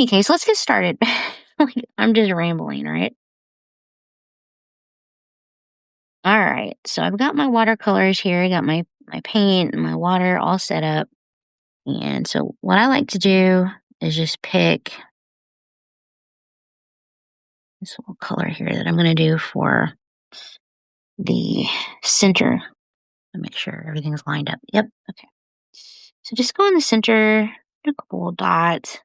any case, let's get started. Like, I'm just rambling, right? All right. So I've got my watercolors here. I got my paint and my water all set up. And so what I like to do is just pick this little color here that I'm going to do for the center to make sure everything's lined up. Yep. Okay. So just go in the center, do a couple of dots.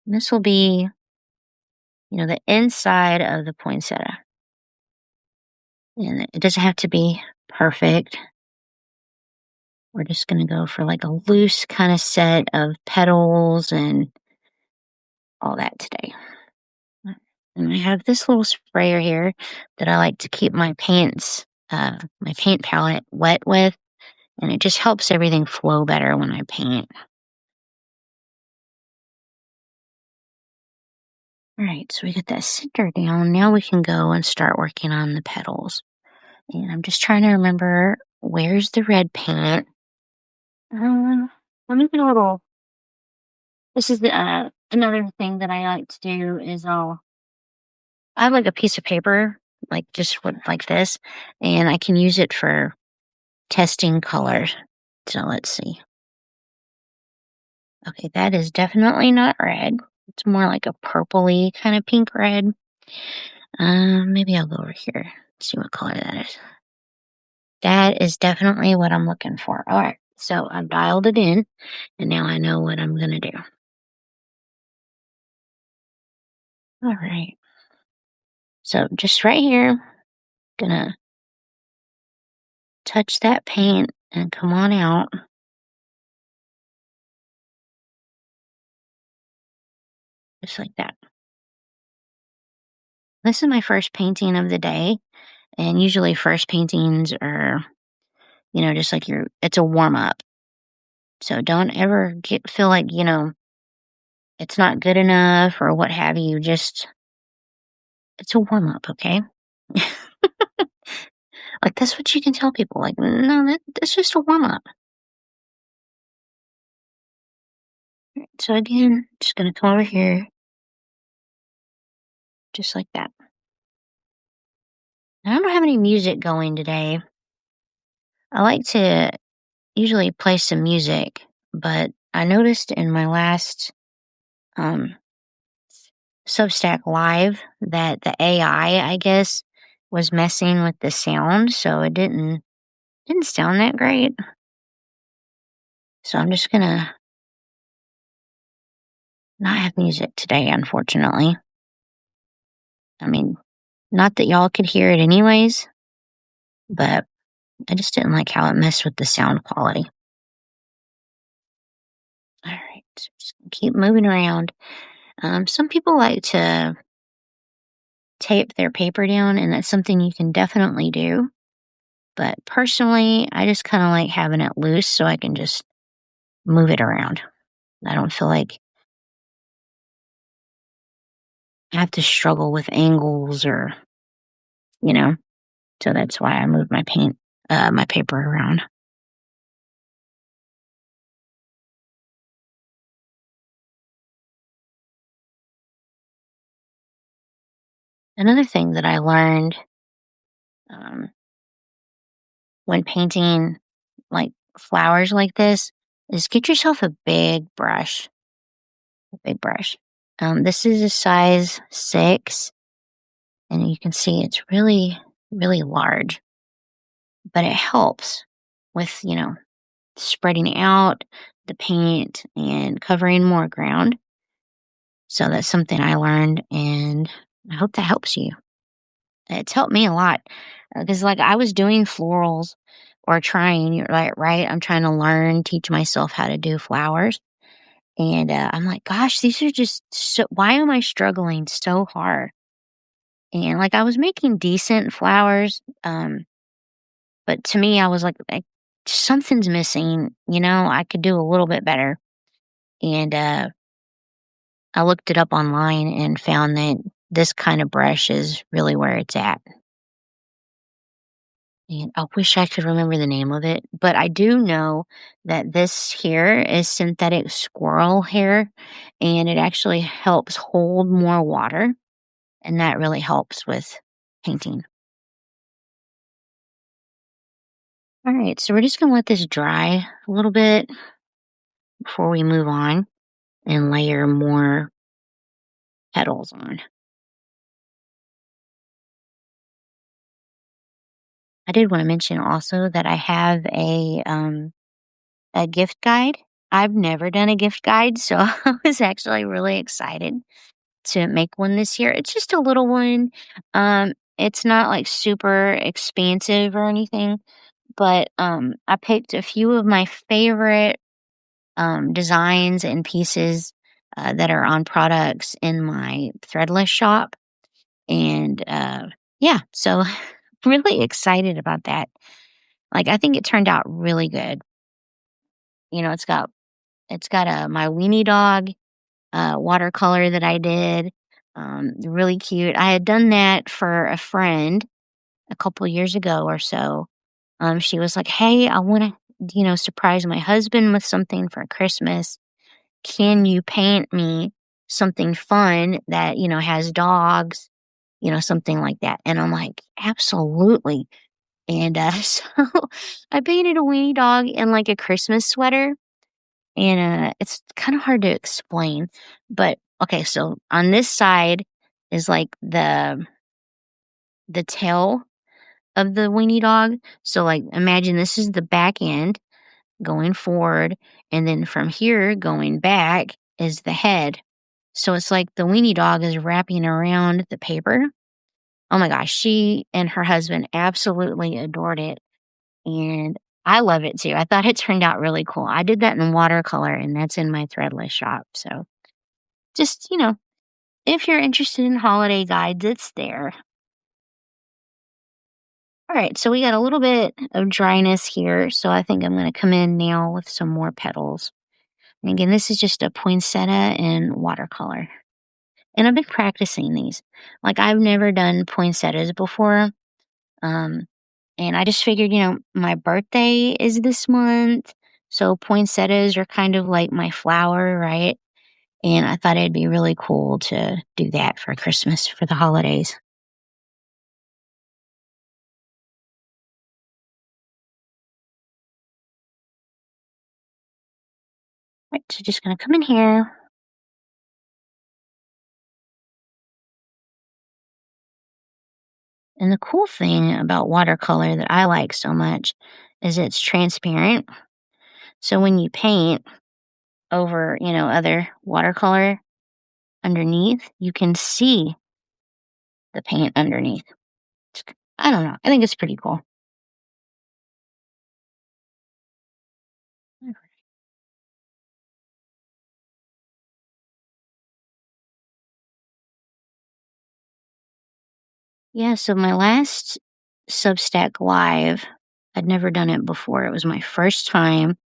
And this will be, the inside of the poinsettia. And it doesn't have to be perfect. We're just going to go for like a loose kind of set of petals and all that today. And I have this little sprayer here that I like to keep my paint palette wet with, and it just helps everything flow better when I paint. All right, so we get that center down. Now we can go and start working on the petals. And I'm just trying to remember, where's the red paint? Let me get a little. This is another thing that I like to do is I have like a piece of paper, like like this, and I can use it for testing colors. So let's see. Okay, that is definitely not red. It's more like a purpley kind of pink red. Maybe I'll go over here, see what color that is. That is definitely what I'm looking for. All right, so I've dialed it in, and now I know what I'm gonna do. All right. So just right here, gonna touch that paint and come on out. Just like that. This is my first painting of the day, and usually first paintings are, just like it's a warm up. So don't ever feel like, it's not good enough or what have you. Just, it's a warm up, okay? Like, that's what you can tell people. Like, no, that's just a warm up. So again, just gonna come over here, just like that. Now, I don't have any music going today. I like to usually play some music, but I noticed in my last um, Substack live that the AI, I guess, was messing with the sound, so it didn't sound that great. So I'm just gonna not have music today, unfortunately. I mean, not that y'all could hear it anyways, but I just didn't like how it messed with the sound quality. All right, so just gonna keep moving around. Some people like to tape their paper down, and that's something you can definitely do. But personally, I just kind of like having it loose so I can just move it around. I don't feel like I have to struggle with angles or, so that's why I move my paper around. Another thing that I learned um, when painting like flowers like this is get yourself a big brush. A big brush. This is a size 6, and you can see it's really, really large, but it helps with, spreading out the paint and covering more ground. So that's something I learned, and I hope that helps you. It's helped me a lot because, like, I was doing florals or trying, you're right? I'm trying to learn, teach myself how to do flowers. And I'm like, gosh, these are just so, why am I struggling so hard? And like, I was making decent flowers. But to me, I was like, something's missing, I could do a little bit better. And I looked it up online and found that this kind of brush is really where it's at. And I wish I could remember the name of it, but I do know that this here is synthetic squirrel hair, and it actually helps hold more water, and that really helps with painting. All right, so we're just gonna let this dry a little bit before we move on and layer more petals on. I did want to mention also that I have a gift guide. I've never done a gift guide, so I was actually really excited to make one this year. It's just a little one. It's not like super expansive or anything, but I picked a few of my favorite designs and pieces that are on products in my threadless shop, and yeah, so really excited about that. Like, I think it turned out really good. It's got a my weenie dog watercolor that I did. Really cute. I had done that for a friend a couple years ago or so. She was like, "Hey, I want to, surprise my husband with something for Christmas. Can you paint me something fun that, has dogs, something like that?" And I'm like, "Absolutely." And so I painted a weenie dog in like a Christmas sweater, and it's kind of hard to explain. But okay, so on this side is like the tail of the weenie dog. So like imagine this is the back end going forward, and then from here going back is the head. So it's like the weenie dog is wrapping around the paper. Oh my gosh, she and her husband absolutely adored it. And I love it too. I thought it turned out really cool. I did that in watercolor, and that's in my threadless shop. So just, if you're interested in holiday guides, it's there. All right, so we got a little bit of dryness here. So I think I'm going to come in now with some more petals. And again, this is just a poinsettia in watercolor. And I've been practicing these. Like, I've never done poinsettias before. Um, and I just figured, my birthday is this month. So poinsettias are kind of like my flower, right? And I thought it'd be really cool to do that for Christmas for the holidays. Right, so just gonna come in here. And the cool thing about watercolor that I like so much is it's transparent. So when you paint over, other watercolor underneath, you can see the paint underneath. I don't know. I think it's pretty cool. Yeah, so my last Substack live, I'd never done it before. It was my first time,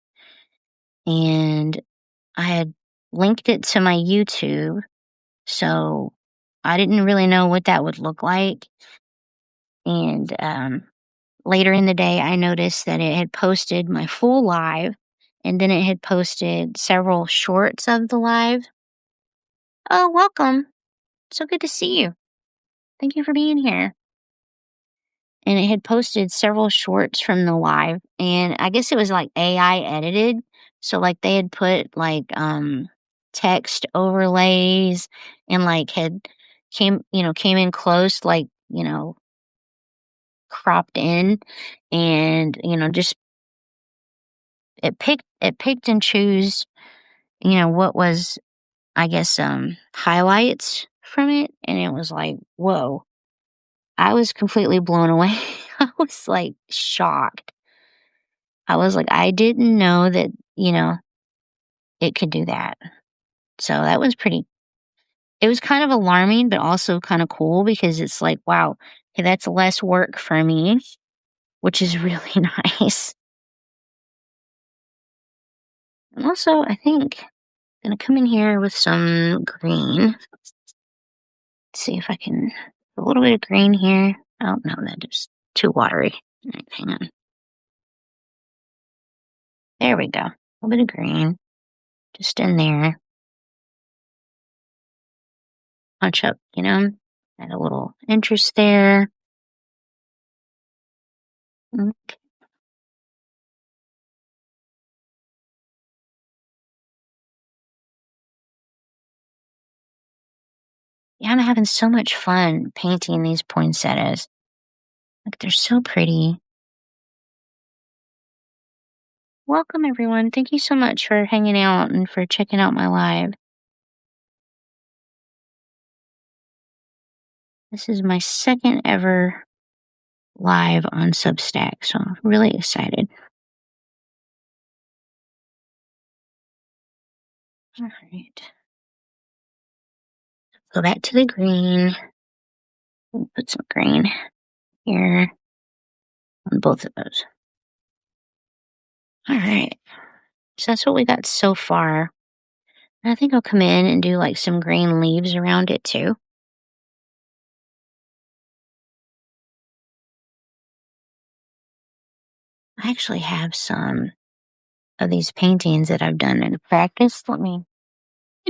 and I had linked it to my YouTube, so I didn't really know what that would look like. And later in the day, I noticed that it had posted my full live, and then it had posted several shorts of the live. Oh, welcome. So good to see you. Thank you for being here. And it had posted several shorts from the live, and I guess it was like AI edited. So like they had put like text overlays, and like had came in close, like, cropped in, and just it picked and choose, what was, I guess, highlights from it, and it was like, whoa. I was completely blown away. I was like shocked. I was like, I didn't know that, it could do that. So that was it was kind of alarming, but also kind of cool because it's like, wow, okay, that's less work for me, which is really nice. And also, I think I'm gonna come in here with some green. See if I can, a little bit of green here. Oh no, that is too watery. Right, hang on. There we go. A little bit of green just in there. Punch up, add a little interest there. Mm, Yeah, I'm having so much fun painting these poinsettias. Like, they're so pretty. Welcome, everyone. Thank you so much for hanging out and for checking out my live. This is my second ever live on Substack, so I'm really excited. All right. Go back to the green. Put some green here on both of those. All right. So that's what we got so far. And I think I'll come in and do like some green leaves around it too. I actually have some of these paintings that I've done in practice. Let me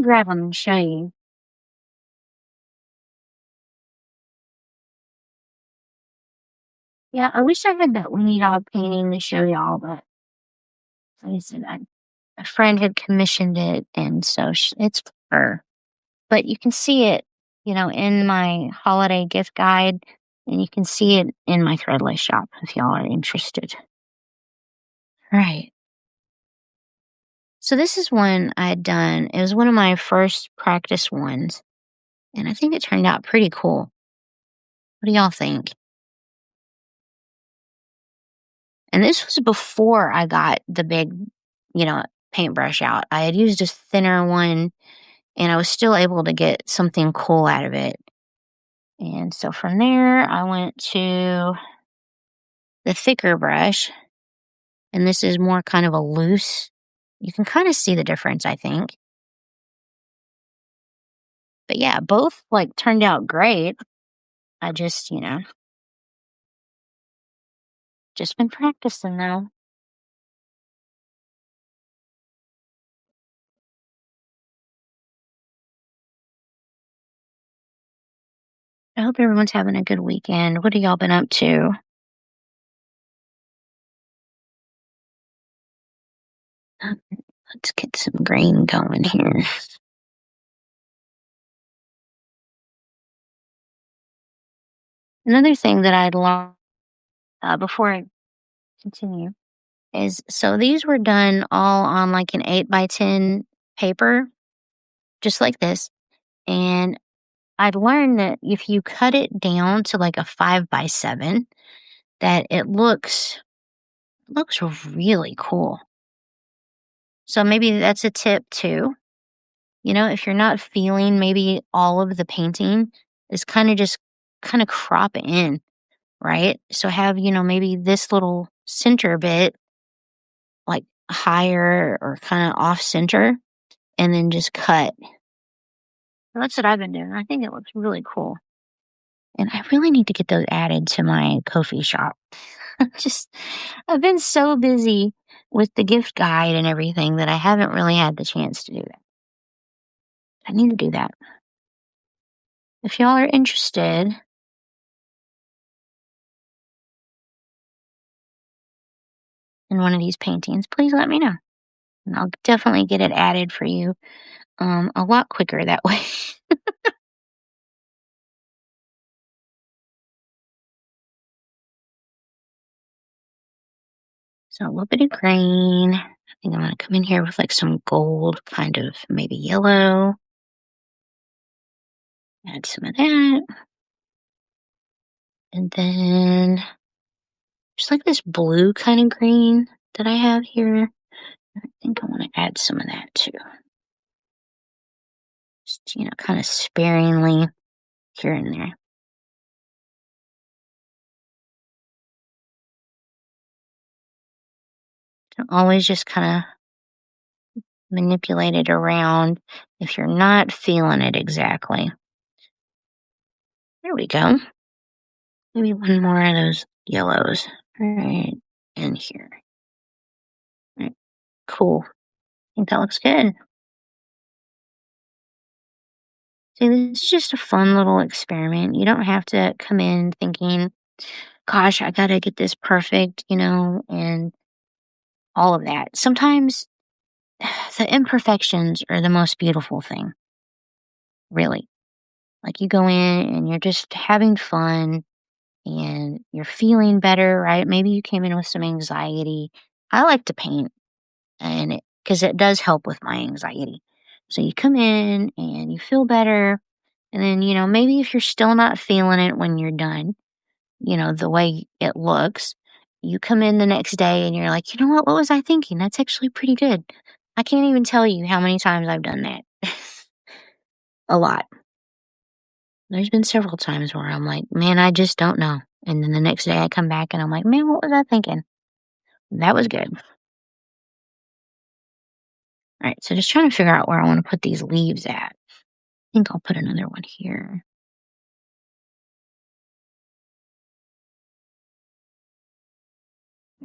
grab them and show you. Yeah, I wish I had that weed dog painting to show y'all, but like I said, a friend had commissioned it, and so it's for her. But you can see it, in my holiday gift guide, and you can see it in my Threadless shop if y'all are interested. Right. So this is one I had done. It was one of my first practice ones, and I think it turned out pretty cool. What do y'all think? And this was before I got the big, paintbrush out. I had used a thinner one, and I was still able to get something cool out of it. And so from there, I went to the thicker brush, and this is more kind of a loose. You can kind of see the difference, I think. But yeah, both like turned out great. I just been practicing though. I hope everyone's having a good weekend. What have y'all been up to? Uh, Let's get some green going here. Another thing that I'd learned before I continue is so these were done all on like an 8x10 paper, just like this. And I'd learned that if you cut it down to like a 5x7, that it looks really cool. So maybe that's a tip too. If you're not feeling maybe all of the painting, is kind of just kind of crop in, right? So have, maybe this little center bit like higher or kind of off center and then just cut. That's what I've been doing. I think it looks really cool. And I really need to get those added to my Ko-fi shop. just, I've been so busy with the gift guide and everything that I haven't really had the chance to do that. I need to do that. If y'all are interested in one of these paintings, please let me know. And I'll definitely get it added for you a lot quicker that way. So a little bit of green. I think I'm going to come in here with like some gold, kind of maybe yellow. Add some of that. And then just like this blue kind of green that I have here. I think I want to add some of that too. Just, kind of sparingly here and there. So always just kind of manipulate it around if you're not feeling it exactly. There we go. Maybe one more of those yellows. Right in here. Right. Cool. I think that looks good. See, this is just a fun little experiment. You don't have to come in thinking, gosh, I gotta get this perfect, and all of that. Sometimes the imperfections are the most beautiful thing, really. Like you go in and you're just having fun and you're feeling better, right? Maybe you came in with some anxiety. I like to paint and because it does help with my anxiety. So you come in and you feel better. And then, maybe if you're still not feeling it when you're done, the way it looks, you come in the next day and you're like, you know what? What was I thinking? That's actually pretty good. I can't even tell you how many times I've done that. A lot. There's been several times where I'm like, man, I just don't know. And then the next day I come back and I'm like, man, what was I thinking? That was good. All right. So just trying to figure out where I want to put these leaves at. I think I'll put another one here.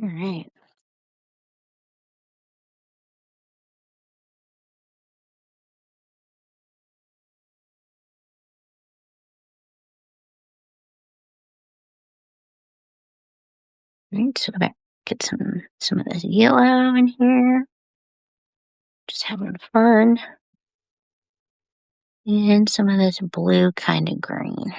All right. All right. So back, get some of this yellow in here. Just having fun. And some of this blue kind of green.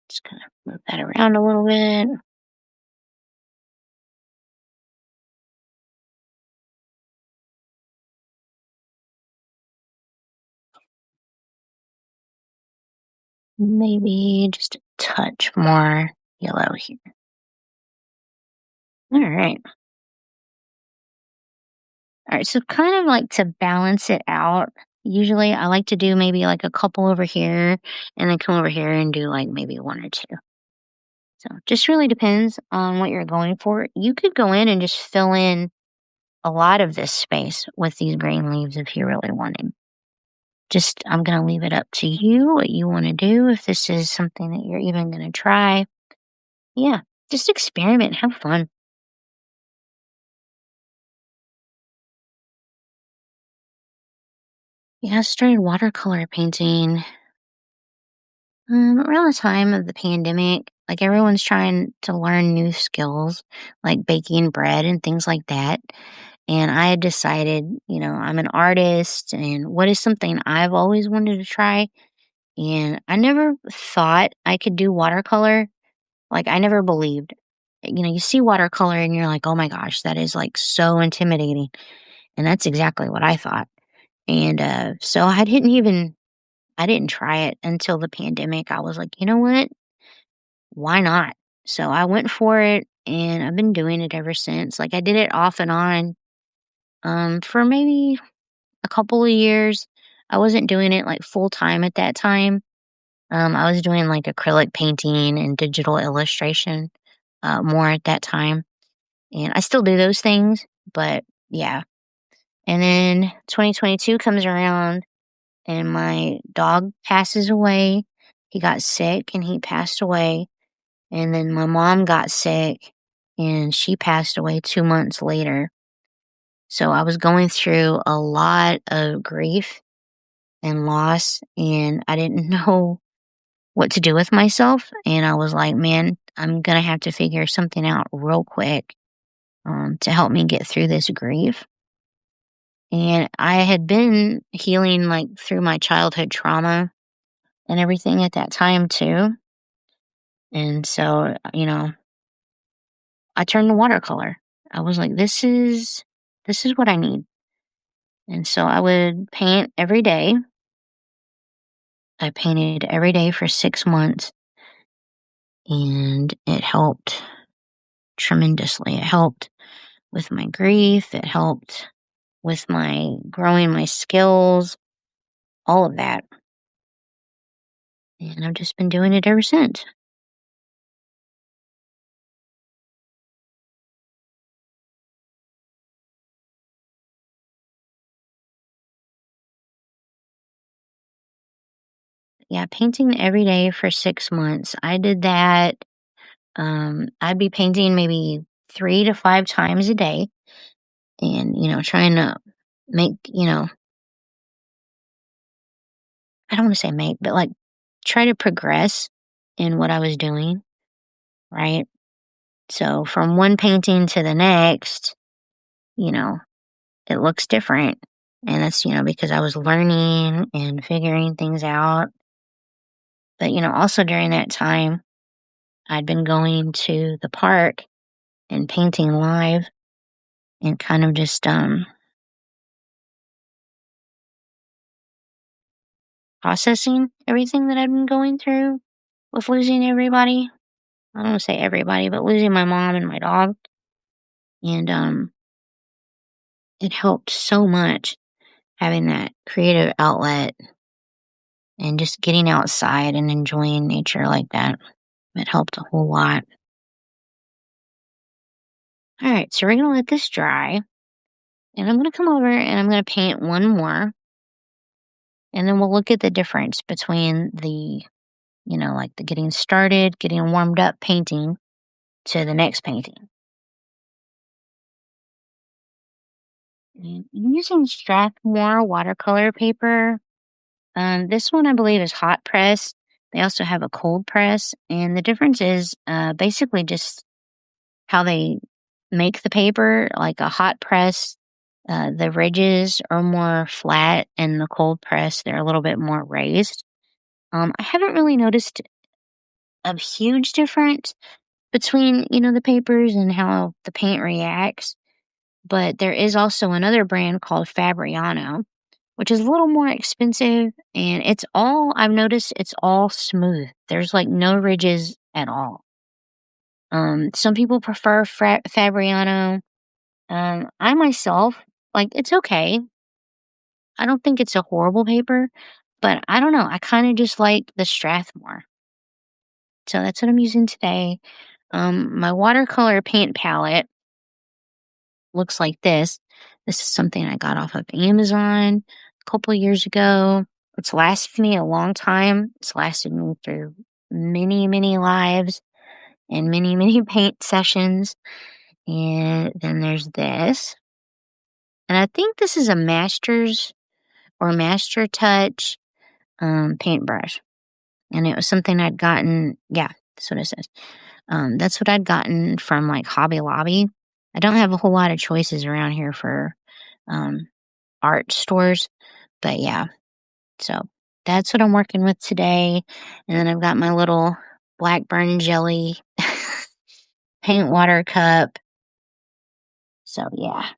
Just gonna move that around a little bit. Maybe just a touch more yellow here. All right. All right. So kind of like to balance it out. Usually I like to do maybe like a couple over here and then come over here and do like maybe one or two. So just really depends on what you're going for. You could go in and just fill in a lot of this space with these green leaves if you really wanted. Just I'm gonna leave it up to you what you want to do. If this is something that you're even gonna try, yeah, just experiment, have fun. Yeah, I started watercolor painting around the time of the pandemic. Like everyone's trying to learn new skills, like baking bread and things like that. And I had decided, I'm an artist, and what is something I've always wanted to try? And I never thought I could do watercolor. Like I never believed. You see watercolor and you're like, oh my gosh, that is like so intimidating. And that's exactly what I thought. And so I didn't try it until the pandemic. I was like, you know what? Why not? So I went for it and I've been doing it ever since. Like I did it off and on for maybe a couple of years. I wasn't doing it like full time at that time. I was doing like acrylic painting and digital illustration more at that time. And I still do those things, but yeah. And then 2022 comes around and my dog passes away. He got sick and he passed away. And then my mom got sick and she passed away 2 months later. So I was going through a lot of grief and loss, and I didn't know what to do with myself. And I was like, man, I'm going to have to figure something out real quick to help me get through this grief. And I had been healing like through my childhood trauma and everything at that time too. And so, I turned to watercolor. I was like, this is what I need. And so I would paint every day. I painted every day for 6 months and it helped tremendously. It helped with my grief. It helped with my growing my skills, all of that. And I've just been doing it ever since. yeah, painting every day for 6 months. I did that. I'd be painting maybe 3 to 5 times a day and, trying to make, I don't want to say make, but like try to progress in what I was doing, right? So from one painting to the next, you know, it looks different. And that's, because I was learning and figuring things out. But, also during that time, I'd been going to the park and painting live and kind of just processing everything that I'd been going through with losing everybody. I don't want to say everybody, but losing my mom and my dog. And it helped so much having that creative outlet and just getting outside and enjoying nature like that. It helped a whole lot. All right, so we're going to let this dry. And I'm going to come over and I'm going to paint one more. And then we'll look at the difference between the, like the getting started, getting warmed up painting to the next painting. And I'm using Strathmore watercolor paper. This one I believe is hot press. They also have a cold press. And the difference is basically just how they make the paper. Like a hot press, the ridges are more flat, and the cold press, they're a little bit more raised. I haven't really noticed a huge difference between, the papers and how the paint reacts. But there is also another brand called Fabriano, which is a little more expensive. And I've noticed it's all smooth. There's like no ridges at all. Some people prefer Fabriano. I myself, like, it's okay. I don't think it's a horrible paper, but I don't know. I kind of just like the Strathmore. So that's what I'm using today. My watercolor paint palette looks like this. This is something I got off of Amazon a couple of years ago. It's lasted me a long time. It's lasted me through many, many lives and many, many paint sessions. And then there's this. And I think this is a Masters or Master Touch paintbrush. And it was something I'd gotten. Yeah, that's what it says. That's what I'd gotten from like Hobby Lobby. I don't have a whole lot of choices around here for um, art stores, but yeah. So that's what I'm working with today. And then I've got my little Blackburn jelly paint water cup. So yeah.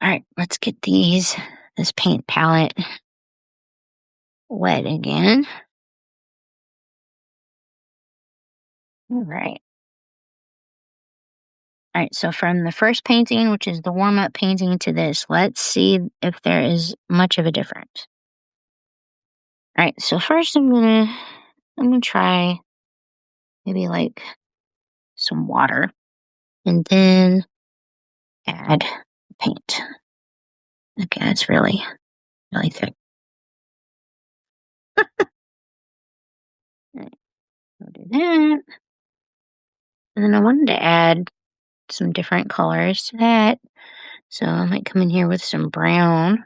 All right, let's get this paint palette wet again. All right. All right, so from the first painting, which is the warm-up painting, to this, let's see if there is much of a difference. All right, so first I'm gonna try maybe like some water and then add paint. Okay, that's really, really thick. All right, I'll do that. And then I wanted to add some different colors to that. So I might come in here with some brown.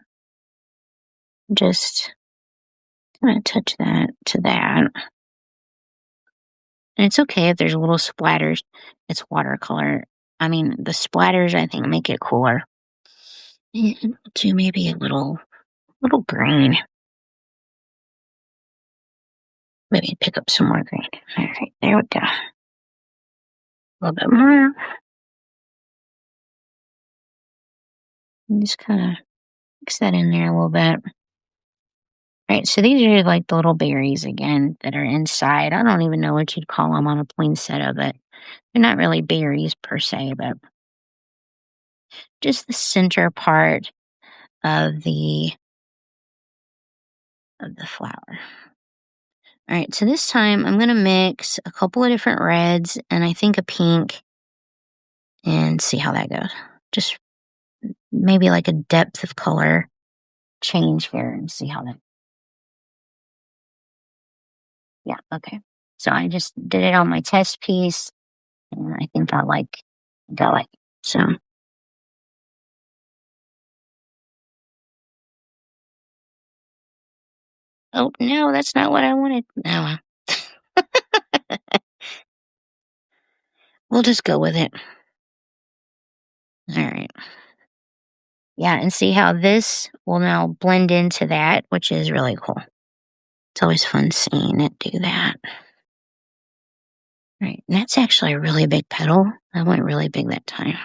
Just kind of touch that to that. And it's okay if there's little splatters. It's watercolor. I mean, the splatters, I think, make it cooler. And we'll do maybe a little green. Maybe pick up some more green. All right, there we go. A little bit more. And just kind of mix that in there a little bit. All right, so these are like the little berries again that are inside. I don't even know what you'd call them on a poinsettia, but they're not really berries per se, but just the center part of the flower. All right, so this time I'm going to mix a couple of different reds and I think a pink and see how that goes. Just maybe like a depth of color change here and see how that. Yeah, okay. So I just did it on my test piece, and I think I like it. So, oh, no, that's not what I wanted. No, we'll just go with it. Alright. Yeah, and see how this will now blend into that, which is really cool. It's always fun seeing it do that. Right, and that's actually a really big petal. I went really big that time.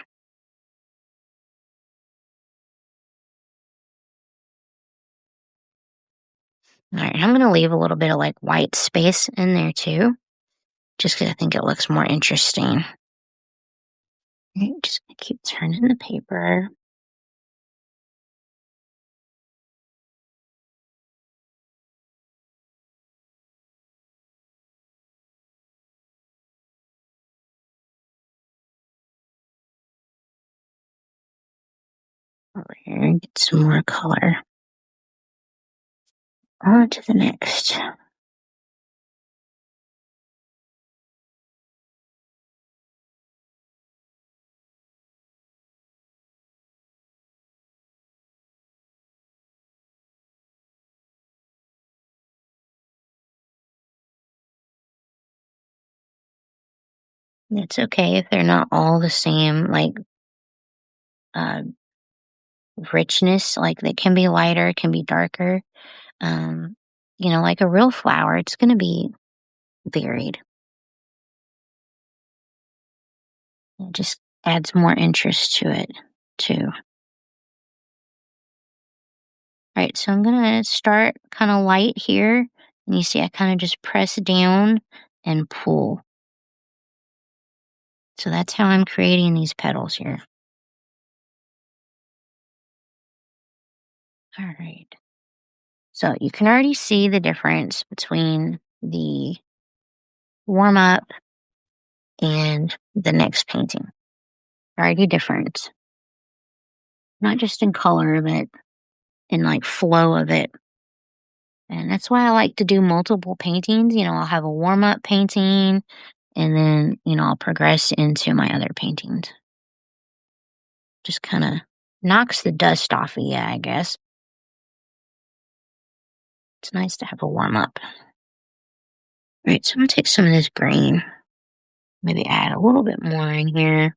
Alright, I'm gonna leave a little bit of, like, white space in there too, just because I think it looks more interesting. Right, just gonna keep turning the paper. Over here and get some more color. On to the next. It's okay if they're not all the same, like, uh, richness. Like, they can be lighter, can be darker. Um, like a real flower, it's gonna be varied. It just adds more interest to it, too. Right, so I'm gonna start kind of light here. And you see, I kind of just press down and pull. So that's how I'm creating these petals here. All right. So you can already see the difference between the warm up and the next painting. Already different. Not just in color, but in like flow of it. And that's why I like to do multiple paintings. I'll have a warm up painting and then, I'll progress into my other paintings. Just kind of knocks the dust off of you, I guess. It's nice to have a warm up. Right, so I'm gonna take some of this green, maybe add a little bit more in here.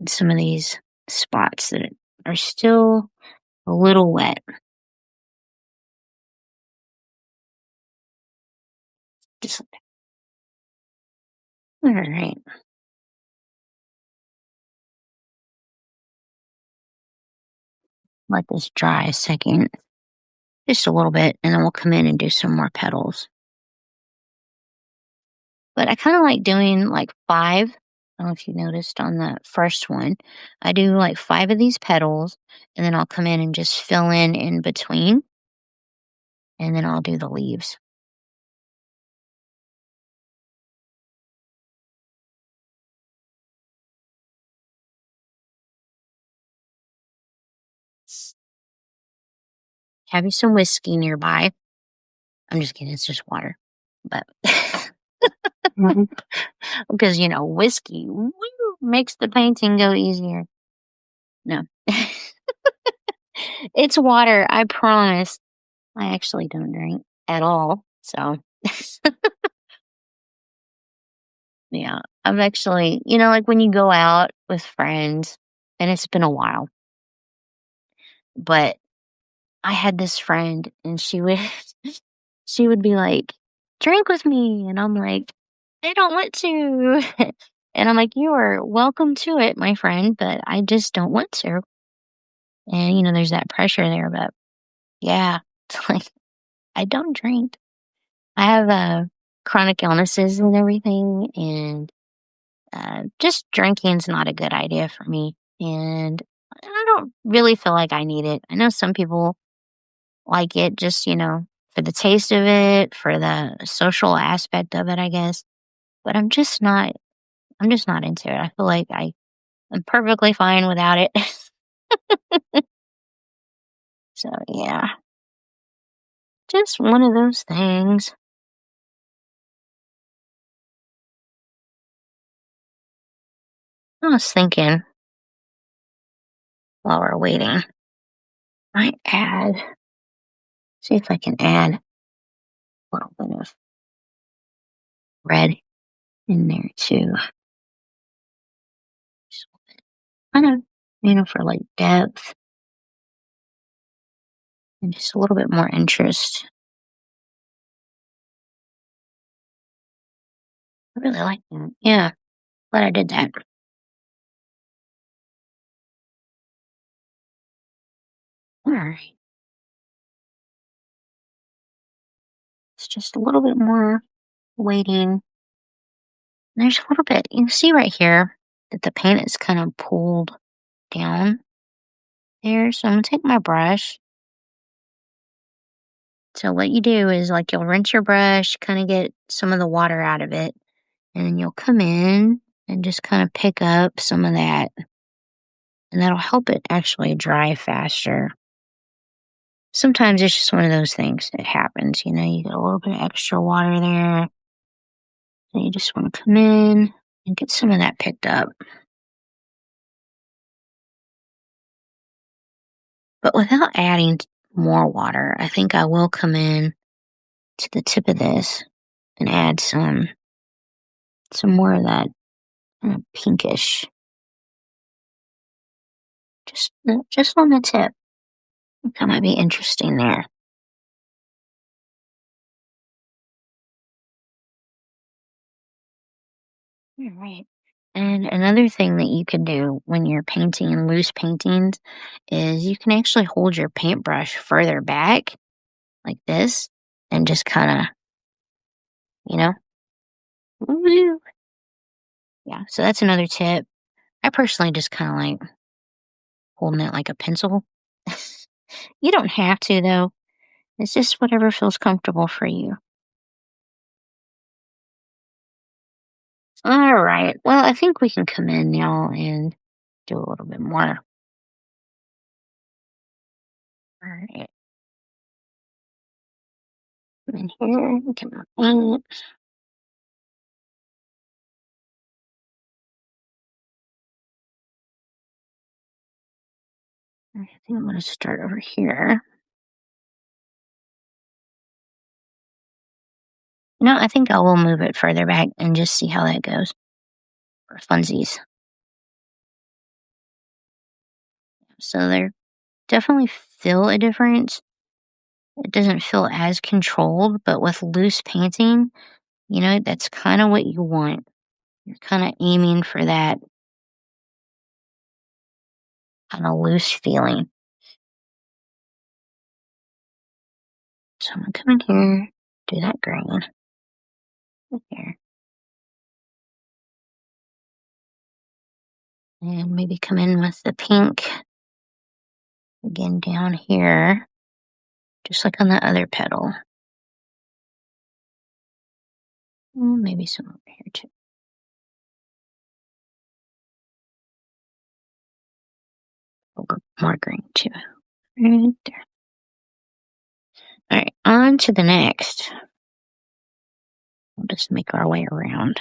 And some of these spots that are still a little wet. Just all right. Let this dry a second, just a little bit, and then we'll come in and do some more petals. But I kind of like doing like five. I don't know if you noticed on the first one. I do like five of these petals, and then I'll come in and just fill in between, and then I'll do the leaves. Have you some whiskey nearby? I'm just kidding. It's just water, but because whiskey woo, makes the painting go easier. No, it's water. I promise. I actually don't drink at all, so yeah. I've actually, like when you go out with friends, and it's been a while, but I had this friend, and she would, she would be like, "Drink with me," and I'm like, "I don't want to," and I'm like, "You are welcome to it, my friend, but I just don't want to." And there's that pressure there, but yeah, it's like I don't drink. I have chronic illnesses and everything, and just drinking's not a good idea for me. And I don't really feel like I need it. I know some people like it just, for the taste of it, for the social aspect of it, I guess. But I'm just not into it. I feel like I'm perfectly fine without it. So yeah, just one of those things. I was thinking while we're waiting, I add, see if I can add a little bit of red in there too. Just kind of, for like depth and just a little bit more interest. I really like that. Yeah, glad I did that. All right. It's just a little bit more waiting. There's a little bit, you see right here that the paint is kind of pulled down there. So I'm going to take my brush. So what you do is like you'll rinse your brush, kind of get some of the water out of it, and then you'll come in and just kind of pick up some of that, and that'll help it actually dry faster. Sometimes it's just one of those things. It happens, you get a little bit of extra water there, and you just want to come in and get some of that picked up. But without adding more water, I think I will come in to the tip of this and add some more of that kind of pinkish, just on the tip. That might be interesting there. All right. And another thing that you can do when you're painting in loose paintings is you can actually hold your paintbrush further back like this and just kind of, you know, woo. Yeah. So that's another tip. I personally just kind of like holding it like a pencil. You don't have to though. It's just whatever feels comfortable for you. All right. Well, I think we can come in now and do a little bit more. All right. Come in here. Get my paint. I think I'm going to start over here. I think I will move it further back and just see how that goes for funsies. So there definitely feel a difference. It doesn't feel as controlled, but with loose painting, that's kind of what you want. You're kind of aiming for that kind of loose feeling. So I'm going to come in here, do that green right there, and maybe come in with the pink again down here, just like on the other petal. Maybe some over here too. More green too. Right there. All right, on to the next. We'll just make our way around.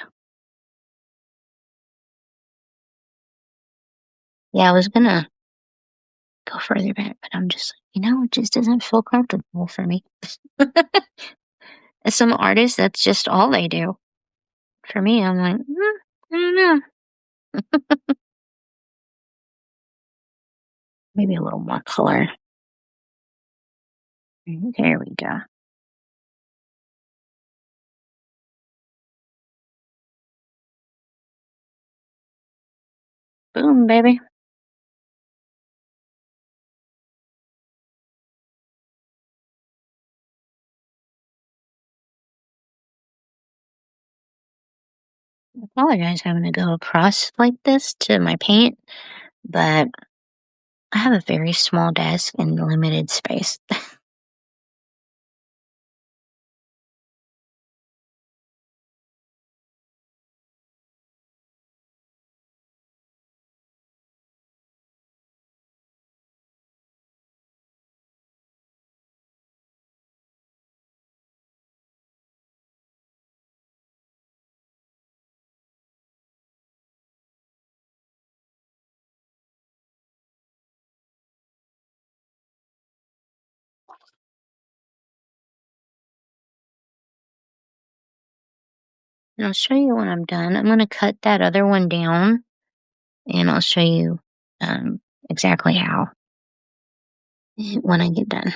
Yeah, I was gonna go further back, but I'm just like, it just doesn't feel comfortable for me. As some artists, that's just all they do. For me, I'm like, I don't know. Maybe a little more color. There we go. Boom, baby. I apologize having to go across like this to my paint, but I have a very small desk and limited space. And I'll show you when I'm done. I'm going to cut that other one down and I'll show you um, exactly how when I get done.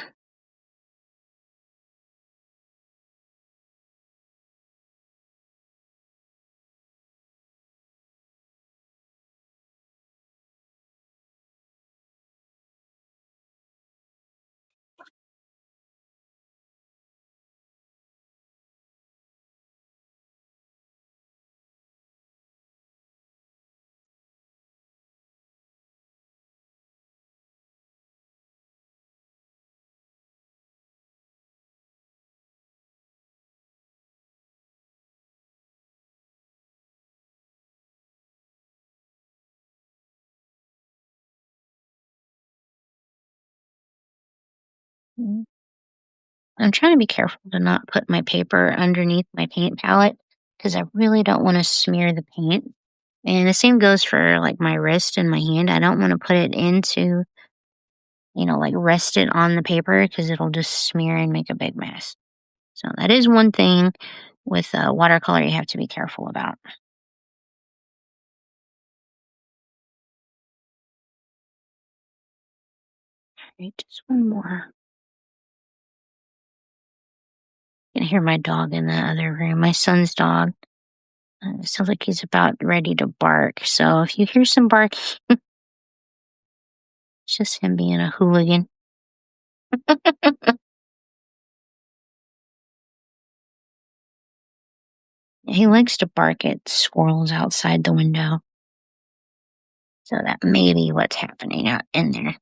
Mm. I'm trying to be careful to not put my paper underneath my paint palette because I really don't want to smear the paint. And the same goes for like my wrist and my hand. I don't want to put it into, like rest it on the paper because it'll just smear and make a big mess. So that is one thing with watercolor you have to be careful about. Right, just one more. You can hear my dog in the other room, my son's dog. It sounds like he's about ready to bark. So if you hear some bark, it's just him being a hooligan. He likes to bark at squirrels outside the window. So that may be what's happening out in there.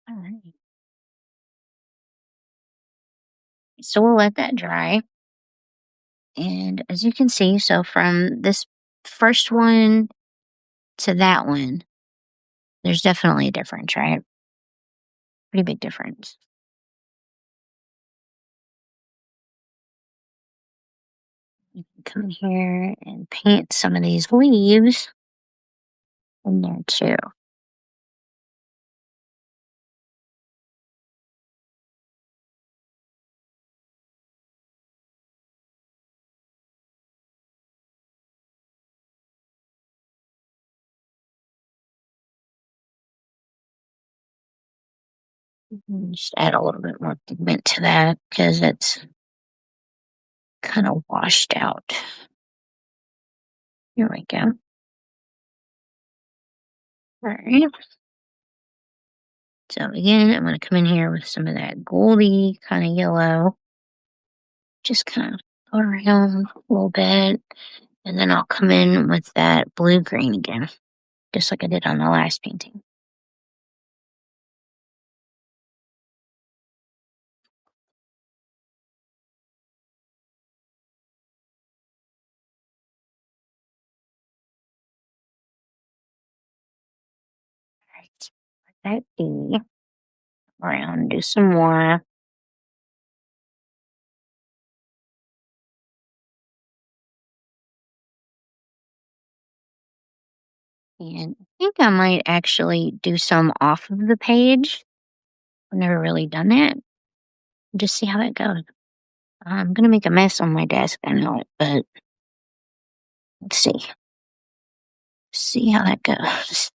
All right. So we'll let that dry. And as you can see, so from this first one to that one, there's definitely a difference, right? Pretty big difference. You can come in here and paint some of these leaves in there too. Just add a little bit more pigment to that because it's kind of washed out. Here we go. All right. So again, I'm going to come in here with some of that goldy kind of yellow. Just kind of go around a little bit. And then I'll come in with that blue-green again, just like I did on the last painting. All right. Let that be. Around, do some more. And I think I might actually do some off of the page. I've never really done that. Just see how that goes. I'm going to make a mess on my desk, I know it, but let's see. See how that goes.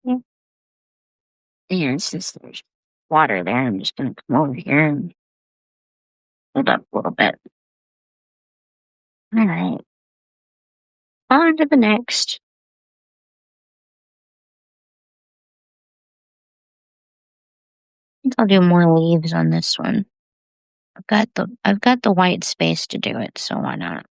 Yeah. And since there's water there, I'm just going to come over here and hold up a little bit. All right. On to the next. think I'll do more leaves on this one. I've got the white space to do it, so why not?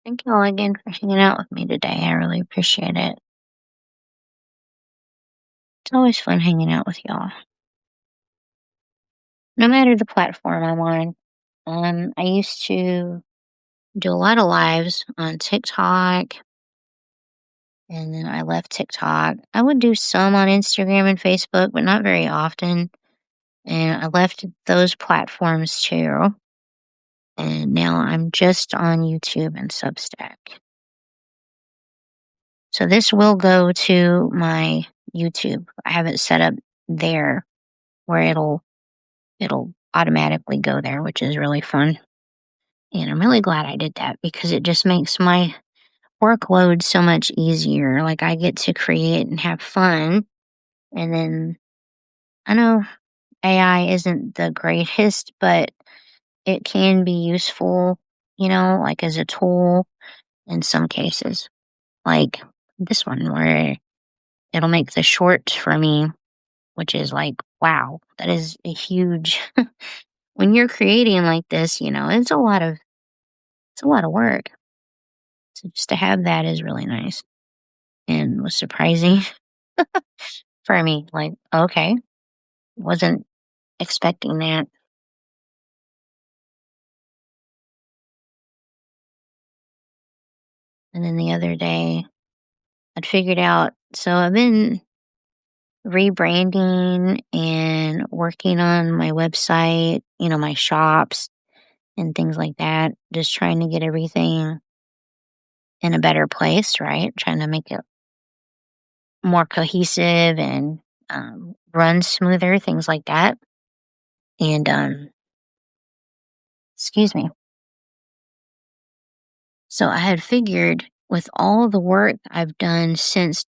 Thank you all again for hanging out with me today. I really appreciate it. It's always fun hanging out with y'all, no matter the platform I'm on. I used to do a lot of lives on TikTok, and then I left TikTok. I would do some on Instagram and Facebook, but not very often. And I left those platforms too. And now I'm just on YouTube and Substack. So this will go to my YouTube. I have it set up there where it'll automatically go there, which is really fun. And I'm really glad I did that because it just makes my workload so much easier. Like I get to create and have fun. And then I know AI isn't the greatest, but it can be useful, like as a tool in some cases. Like this one where it'll make the short for me, which is like, wow, that is a huge when you're creating like this, it's a lot of work. So just to have that is really nice and was surprising for me. Like, okay, wasn't expecting that. And then the other day, I'd figured out, so I've been rebranding and working on my website, my shops and things like that. Just trying to get everything in a better place, right? Trying to make it more cohesive and run smoother, things like that. And, excuse me. So I had figured with all the work I've done since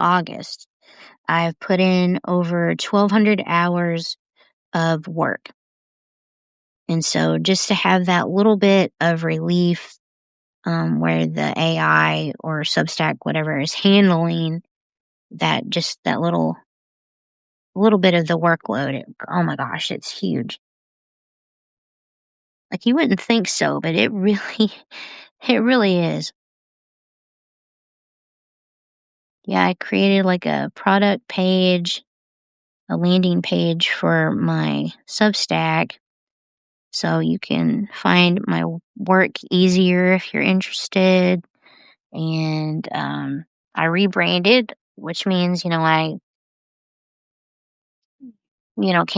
August, I've put in over 1,200 hours of work. And so just to have that little bit of relief where the AI or Substack, whatever, is handling that little bit of the workload. Oh my gosh, it's huge. Like you wouldn't think so, but it really, it really is. Yeah, I created like a product page, a landing page for my Substack. So you can find my work easier if you're interested. And I rebranded, which means, came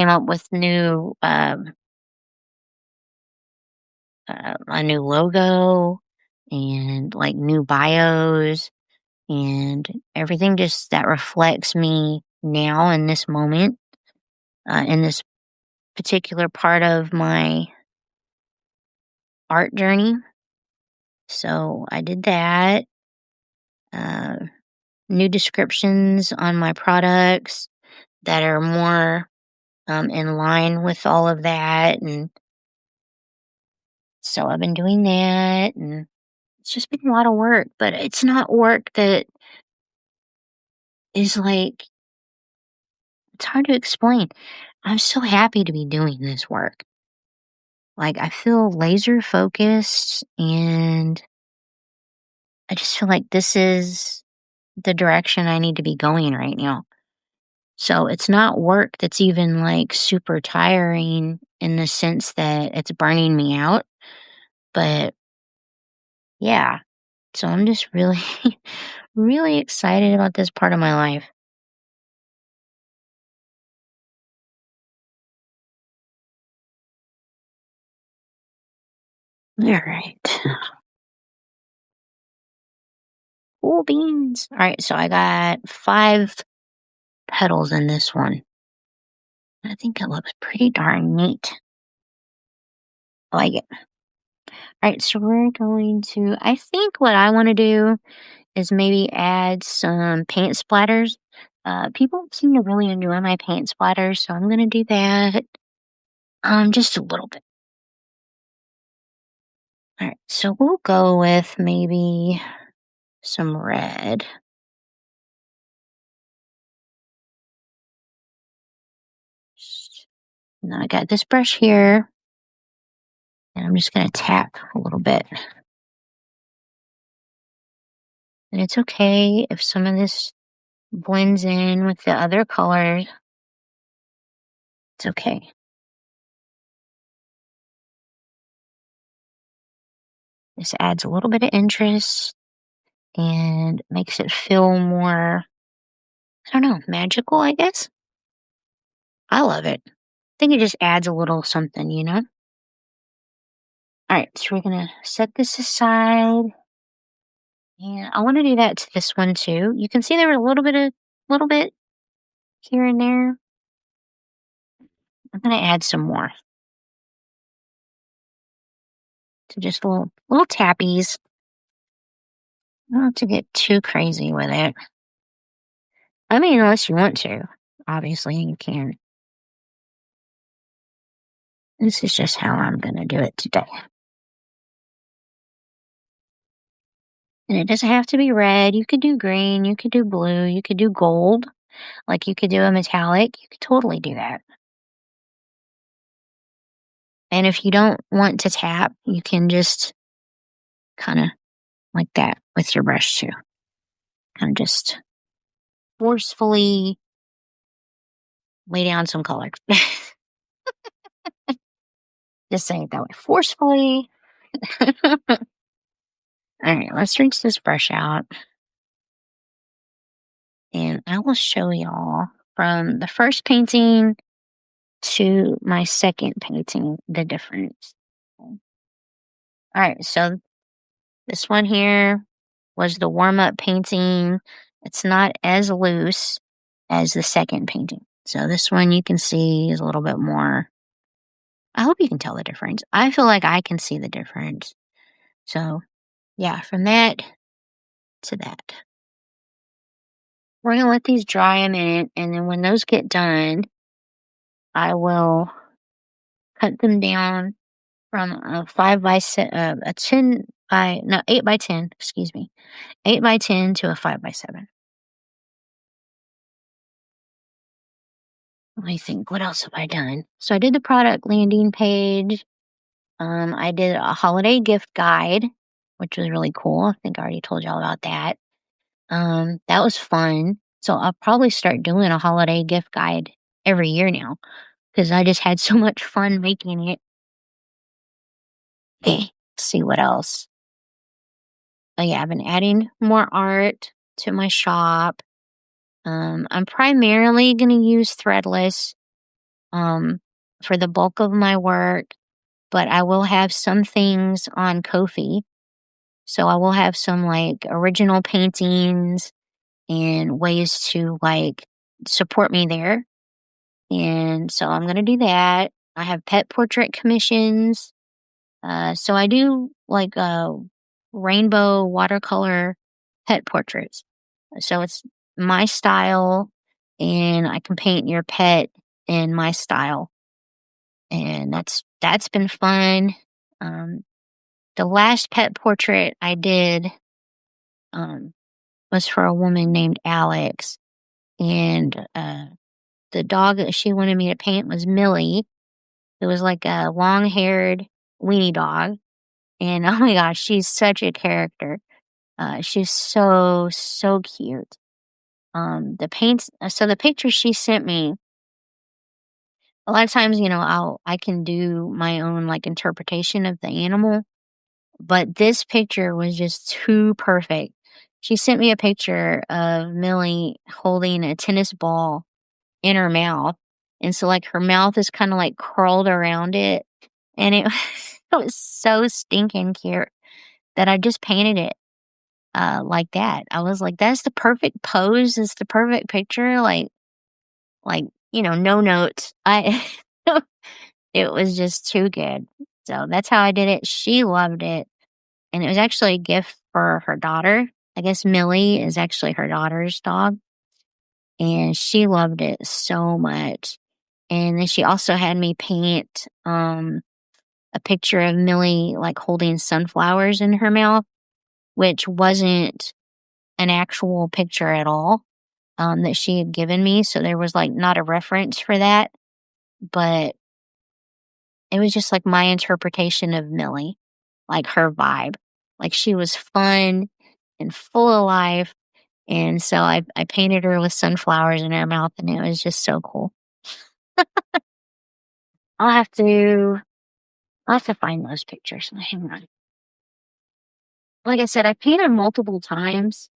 up with a new logo and like new bios and everything just that reflects me now in this moment, in this particular part of my art journey. So I did that. Uh, New descriptions on my products that are more in line with all of that. And so I've been doing that. And it's just been a lot of work, but it's not work that is like, it's hard to explain. I'm so happy to be doing this work. Like, I feel laser focused and I just feel like this is the direction I need to be going right now. So it's not work that's even like super tiring in the sense that it's burning me out. But yeah, so I'm just really, really excited about this part of my life. All right. Cool beans. All right, so I got 5 petals in this one. I think it looks pretty darn neat. I like it. All right, so we're going to, I think what I want to do is maybe add some paint splatters. People seem to really enjoy my paint splatters, so I'm going to do that. Just a little bit. All right, so we'll go with maybe some red. Now I got this brush here, and I'm just going to tap a little bit. And it's okay if some of this blends in with the other colors. It's okay. This adds a little bit of interest and makes it feel more, I don't know, magical, I guess. I love it. I think it just adds a little something, you know? All right, so we're going to set this aside. And I want to do that to this one too. You can see there were little bit here and there. I'm going to add some more. To just little tappies. Not to get too crazy with it. I mean, unless you want to. Obviously, you can. This is just how I'm going to do it today. And it doesn't have to be red. You could do green. You could do blue. You could do gold. Like you could do a metallic. You could totally do that. And if you don't want to tap, you can just kind of like that with your brush too. Kind of just forcefully lay down some color. Just say it that way. Forcefully. All right, let's rinse this brush out. And I will show y'all from the first painting to my second painting the difference. All right, so this one here was the warm up painting. It's not as loose as the second painting. So this one you can see is a little bit more. I hope you can tell the difference. I feel like I can see the difference. So, yeah, from that to that. We're going to let these dry a minute, and then when those get done, I will cut them down from a 10 by, no, 8 by 10, excuse me, 8 by 10 to a 5 by 7. Let me think, what else have I done? So I did the product landing page. I did a holiday gift guide, which was really cool. I think I already told y'all about that. That was fun. So I'll probably start doing a holiday gift guide every year now because I just had so much fun making it. Okay, let's see what else. Oh yeah, I've been adding more art to my shop. I'm primarily going to use threadless for the bulk of my work, but I will have some things on Ko-fi. So I will have some like original paintings and ways to like support me there. And so I'm going to do that. I have pet portrait commissions. So I do like rainbow watercolor pet portraits. So it's my style, and I can paint your pet in my style. And that's been fun. Um, the last pet portrait I did um, was for a woman named Alex, and the dog that she wanted me to paint was Millie. It was like a long-haired weenie dog, and oh my gosh, she's such a character. She's so cute. The paints so the picture she sent me, a lot of times, I can do my own, like, interpretation of the animal, but this picture was just too perfect. She sent me a picture of Millie holding a tennis ball in her mouth, and so, like, her mouth is kinda, like, curled around it, and it it was so stinking cute that I just painted it, like that. I was like, "That's the perfect pose, it's the perfect picture," no notes. I it was just too good. So, that's how I did it. She loved it, and it was actually a gift for her daughter. I guess Millie is actually her daughter's dog, and she loved it so much. And then she also had me paint, a picture of Millie, like, holding sunflowers in her mouth, which wasn't an actual picture at all, that she had given me, so there was, like, not a reference for that, but it was just, like, my interpretation of Millie, like, her vibe. Like, she was fun and full of life, and so I painted her with sunflowers in her mouth, and it was just so cool. I'll have to I'll have to find those pictures. Hang on. Like I said, I painted multiple times,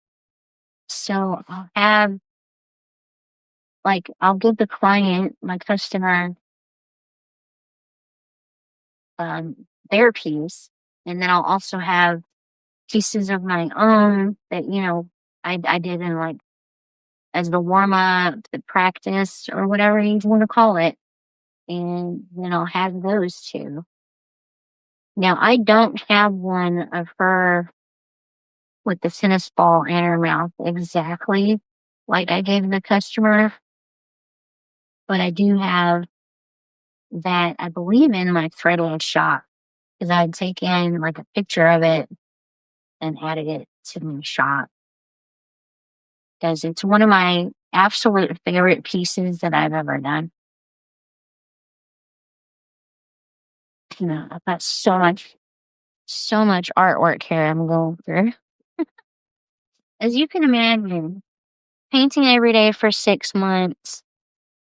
so I'll give the client, my customer, their piece, and then I'll also have pieces of my own that, I did in, like, as the warm up, the practice, or whatever you want to call it, and then I'll have those too. Now, I don't have one of her with the tennis ball in her mouth exactly like I gave the customer, but I do have that, I believe, in my Threadless shop because I had taken, like, a picture of it and added it to my shop because it's one of my absolute favorite pieces that I've ever done. I've got so much artwork here I'm going through. As you can imagine, painting every day for 6 months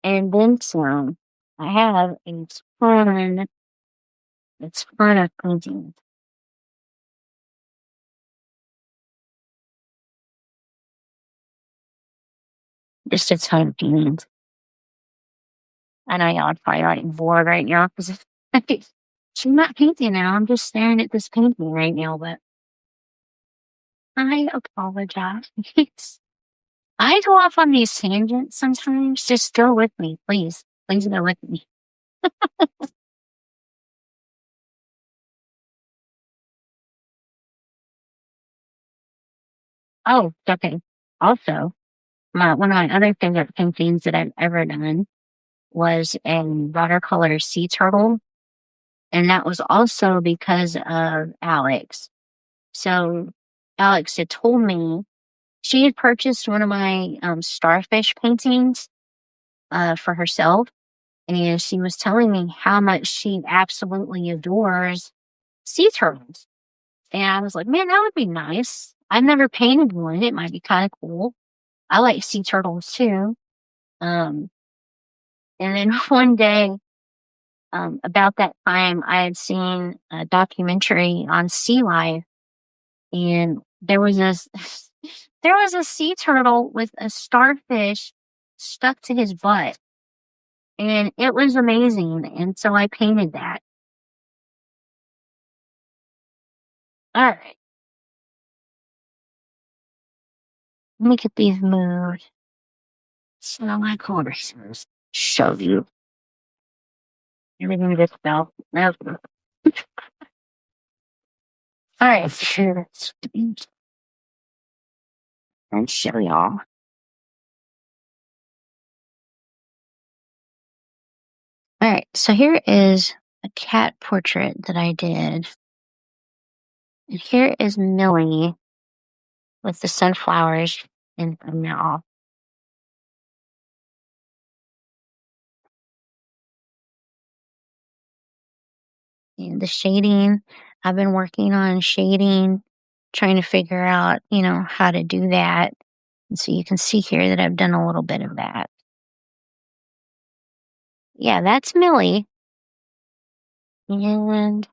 and then some. I have a ton of painting. Just a ton of paintings. I know y'all are probably like bored right now because she's not painting now. I'm just staring at this painting right now, but I apologize. I go off on these tangents sometimes. Just go with me, please. Please go with me. Oh, okay. Also, one of my other favorite paintings that I've ever done was a watercolor sea turtle, and that was also because of Alex. So Alex had told me she had purchased one of my starfish paintings for herself, and she was telling me how much she absolutely adores sea turtles. And I was like, man, that would be nice. I've never painted one. It might be kind of cool. I like sea turtles too. Um, and then one day, about that time, I had seen a documentary on sea life, and there was a sea turtle with a starfish stuck to his butt, and it was amazing. And so I painted that. All right, let me get these moved. So my corners show you everything just fell. Nope. All right, sure. And show y'all. All right, so here is a cat portrait that I did. And here is Millie with the sunflowers in her mouth. And the shading, I've been working on shading, trying to figure out, how to do that. And so you can see here that I've done a little bit of that. Yeah, that's Millie. And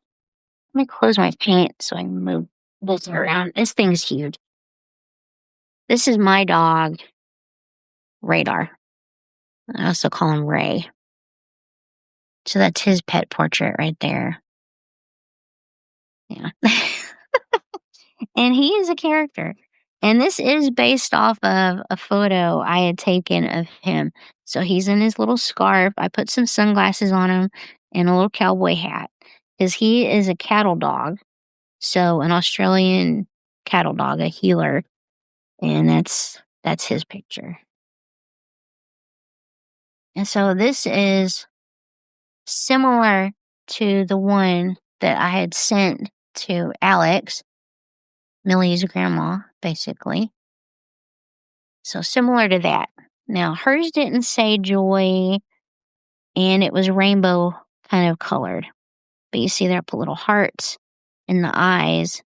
let me close my paint so I can move this around. This thing's huge. This is my dog, Radar. I also call him Ray. So that's his pet portrait right there. Yeah. And he is a character. And this is based off of a photo I had taken of him. So he's in his little scarf. I put some sunglasses on him and a little cowboy hat because he is a cattle dog. So an Australian cattle dog, a healer. And that's his picture. And so this is similar to the one that I had sent to Alex, Millie's grandma, basically. So similar to that. Now, hers didn't say joy, and it was rainbow kind of colored. But you see there, I put little hearts in the eyes.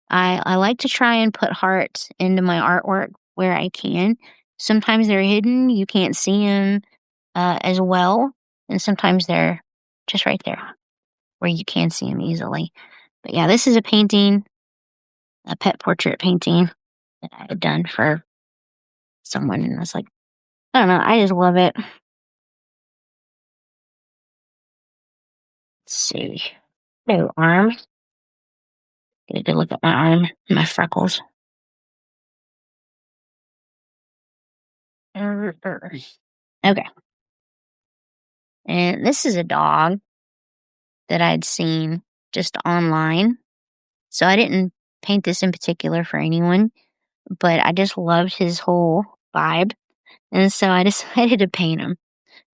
I like to try and put hearts into my artwork where I can. Sometimes they're hidden. You can't see them as well. And sometimes they're just right there where you can see them easily. But yeah, this is a painting, a pet portrait painting that I had done for someone. And I was like, I don't know, I just love it. Let's see. No arm. Get a good look at my arm, my freckles. Okay. And this is a dog that I'd seen just online. So I didn't paint this in particular for anyone, but I just loved his whole vibe. And so I decided to paint him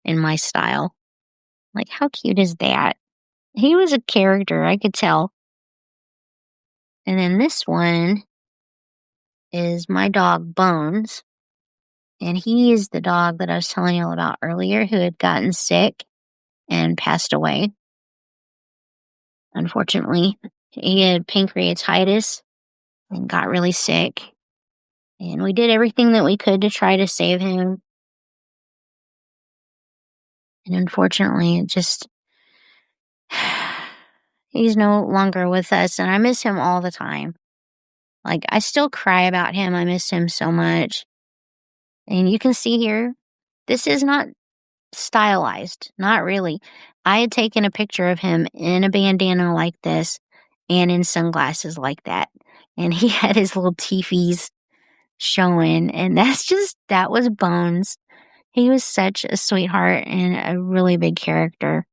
in my style. Like, how cute is that? He was a character, I could tell. And then this one is my dog, Bones. And he is the dog that I was telling you all about earlier who had gotten sick and passed away. Unfortunately, he had pancreatitis and got really sick. And we did everything that we could to try to save him. And unfortunately, it just, he's no longer with us. And I miss him all the time. Like, I still cry about him. I miss him so much. And you can see here, this is not stylized. Not really. I had taken a picture of him in a bandana like this and in sunglasses like that. And he had his little teefies showing. And that was Bones. He was such a sweetheart and a really big character.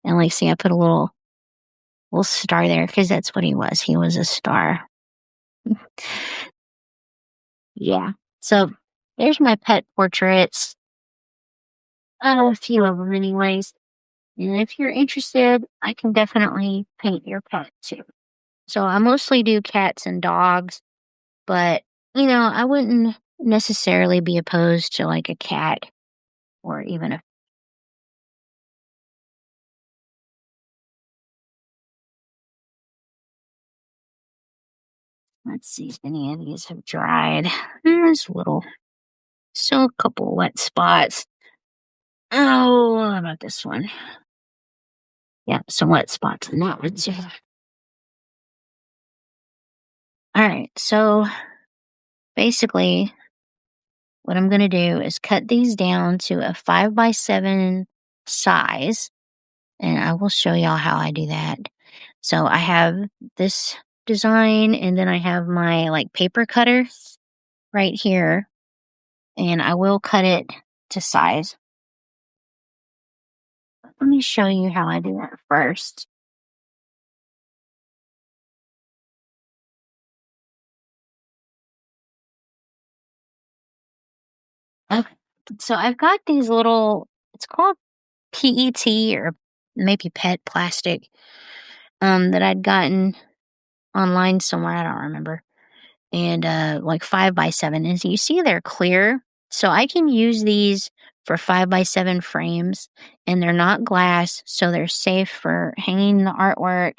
And like, see, I put a little star there because that's what he was. He was a star. Yeah. So there's my pet portraits. A few of them, anyways. And if you're interested, I can definitely paint your pet too. So I mostly do cats and dogs, but I wouldn't necessarily be opposed to like a cat or even a. Let's see if any of these have dried. There's still a couple wet spots. Oh, how about this one? Yeah, some wet spots in that one too. All right, so basically, what I'm going to do is cut these down to a 5x7 size, and I will show y'all how I do that. So I have this design, and then I have my like paper cutter right here, and I will cut it to size. Let me show you how I do that first. Okay, so I've got these little, it's called PET or maybe PET plastic, that I'd gotten online somewhere, I don't remember. And like 5x7. And so you see they're clear. So I can use these for 5x7 frames, and they're not glass, so they're safe for hanging the artwork.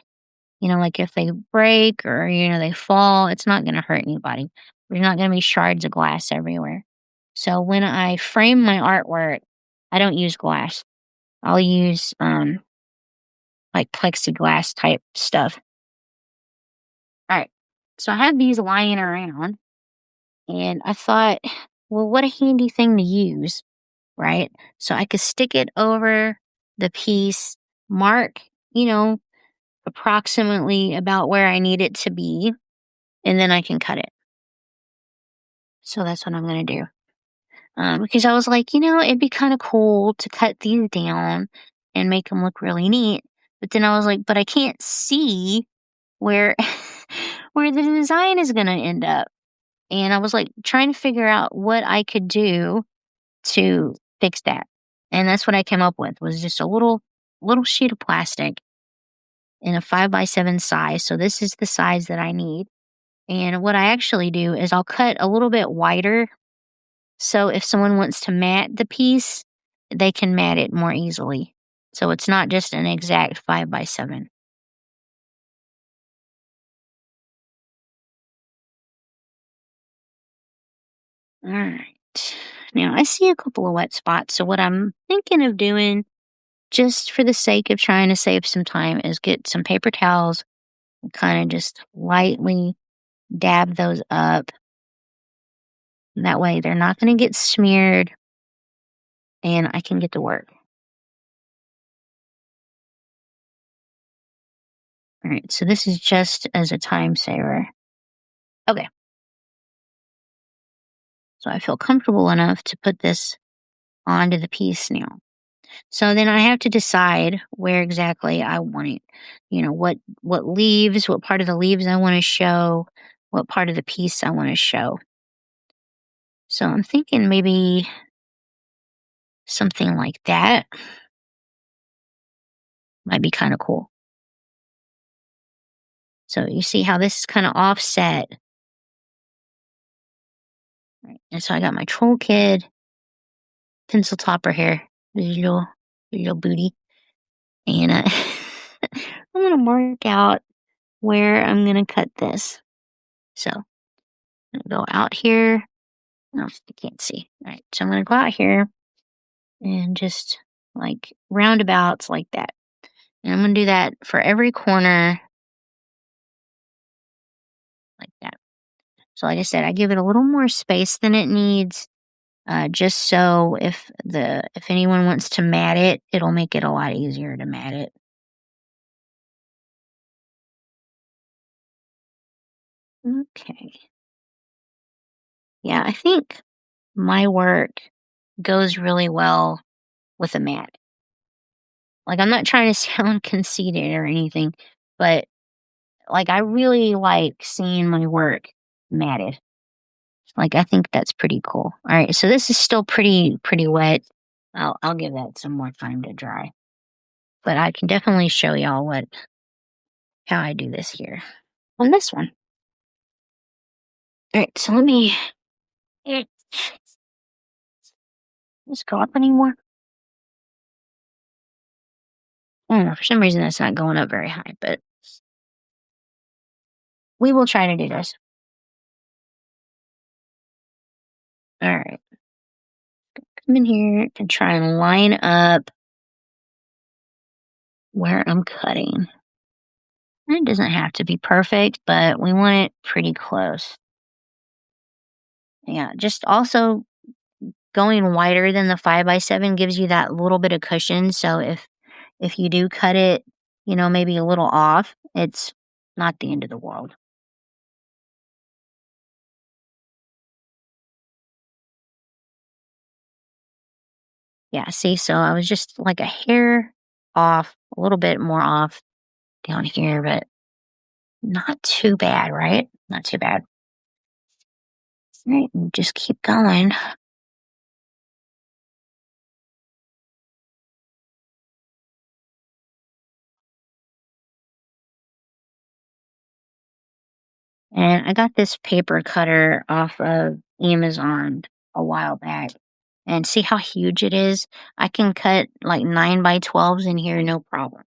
Like if they break or they fall, it's not going to hurt anybody. There's not going to be shards of glass everywhere. So when I frame my artwork, I don't use glass. I'll use like plexiglass type stuff. All right. So I have these lying around and I thought, well, what a handy thing to use, right? So I could stick it over the piece, mark, you know, approximately about where I need it to be, and then I can cut it. So that's what I'm going to do. Because I was like, it'd be kind of cool to cut these down and make them look really neat. But then I was like, but I can't see where where the design is going to end up. And I was like trying to figure out what I could do to fix that. And that's what I came up with was just a little sheet of plastic in a 5x7 size. So this is the size that I need. And what I actually do is I'll cut a little bit wider. So if someone wants to mat the piece, they can mat it more easily. So it's not just an exact 5x7. All right. Now I see a couple of wet spots. So what I'm thinking of doing, just for the sake of trying to save some time, is get some paper towels and kind of just lightly dab those up. That way they're not going to get smeared and I can get to work. All right, so this is just as a time saver. Okay, so I feel comfortable enough to put this onto the piece now. So then I have to decide where exactly I want it. What leaves, what part of the leaves I want to show, what part of the piece I want to show. So I'm thinking maybe something like that might be kind of cool. So you see how this is kind of offset. Right. And so I got my troll kid pencil topper here. There's your booty. And I'm going to mark out where I'm going to cut this. So I'm going to go out here. No, you can't see. All right. So I'm going to go out here and just like roundabouts like that. And I'm going to do that for every corner like that. So like I said, I give it a little more space than it needs. Just so if anyone wants to mat it, it'll make it a lot easier to mat it. Okay. Yeah, I think my work goes really well with a mat. Like, I'm not trying to sound conceited or anything, but like, I really like seeing my work matted. Like, I think that's pretty cool. All right, so this is still pretty wet. I'll give that some more time to dry, but I can definitely show y'all how I do this here on this one. All right, so let me. Does this go up anymore? I don't know. For some reason, that's not going up very high, but we will try to do this. All right. Come in here and try and line up where I'm cutting. And it doesn't have to be perfect, but we want it pretty close. Yeah, just also going wider than the 5x7 gives you that little bit of cushion. So if you do cut it, maybe a little off, it's not the end of the world. Yeah, see, so I was just like a hair off, a little bit more off down here, but not too bad, right? Not too bad. All right, and just keep going. And I got this paper cutter off of Amazon a while back. And see how huge it is? I can cut like 9x12s in here, no problem.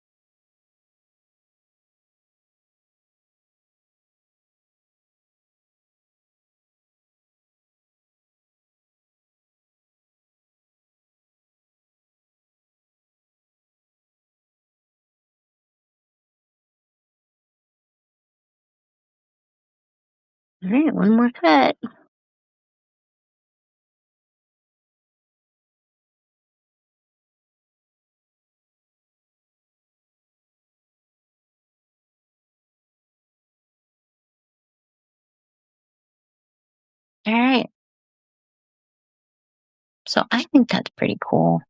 All right, one more cut. All right. So I think that's pretty cool.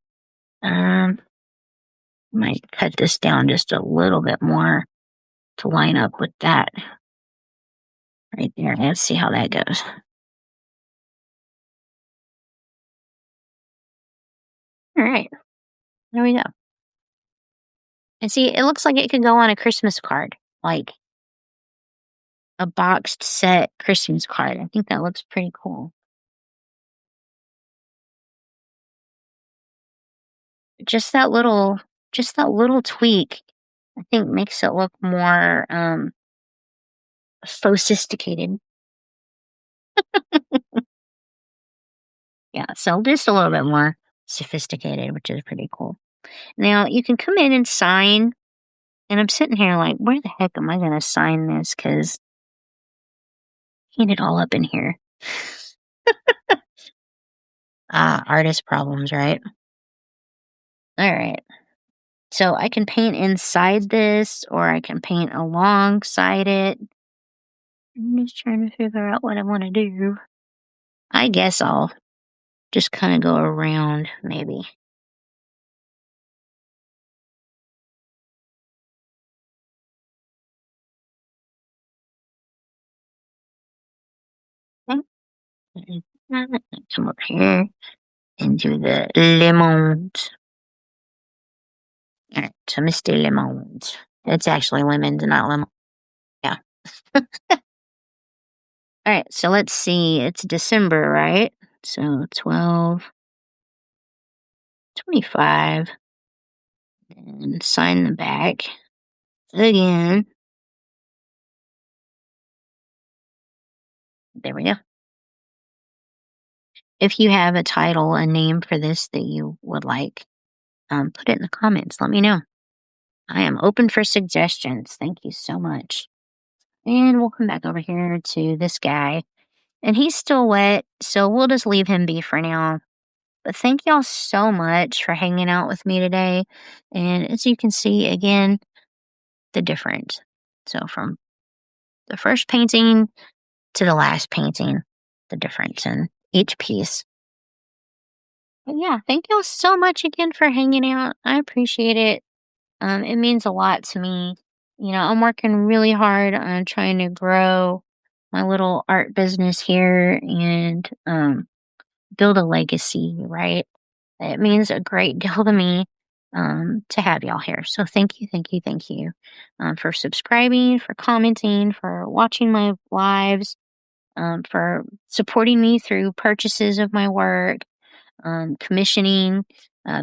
Um, might cut this down just a little bit more to line up with that right there. Let's see how that goes. All right, there we go. And see, it looks like it could go on a Christmas card, like a boxed set Christmas card. I think that looks pretty cool. Just that little, just that little tweak, I think makes it look more sophisticated. Yeah, so just a little bit more sophisticated, which is pretty cool. Now you can come in and sign, and I'm sitting here like, where the heck am I going to sign this? Because ain't it all up in here? Ah, artist problems, right? All right. So I can paint inside this, or I can paint alongside it. I'm just trying to figure out what I want to do. I guess I'll just kind of go around, maybe. Okay. Come up here and do the lemons. All right, so Misty Lemons. It's actually lemons, not lemon. Yeah. All right, so let's see. It's December, right? So 12, 25, and sign the back again. There we go. If you have a title, a name for this that you would like, put it in the comments. Let me know. I am open for suggestions. Thank you so much. And we'll come back over here to this guy. And he's still wet, so we'll just leave him be for now. But thank y'all so much for hanging out with me today. And as you can see, again, the difference. So from the first painting to the last painting, the difference in each piece. But yeah, thank y'all so much again for hanging out. I appreciate it. It means a lot to me. You know, I'm working really hard on trying to grow my little art business here and build a legacy, right? It means a great deal to me to have y'all here. So thank you, thank you, thank you for subscribing, for commenting, for watching my lives, for supporting me through purchases of my work, commissioning,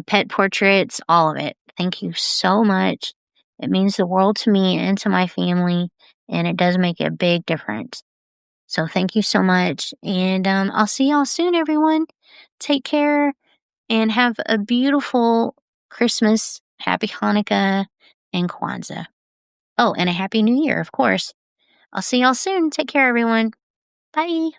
pet portraits, all of it. Thank you so much. It means the world to me and to my family, and it does make a big difference. So thank you so much. And I'll see y'all soon, everyone. Take care and have a beautiful Christmas, happy Hanukkah, and Kwanzaa. Oh, and a happy new year, of course. I'll see y'all soon. Take care, everyone. Bye.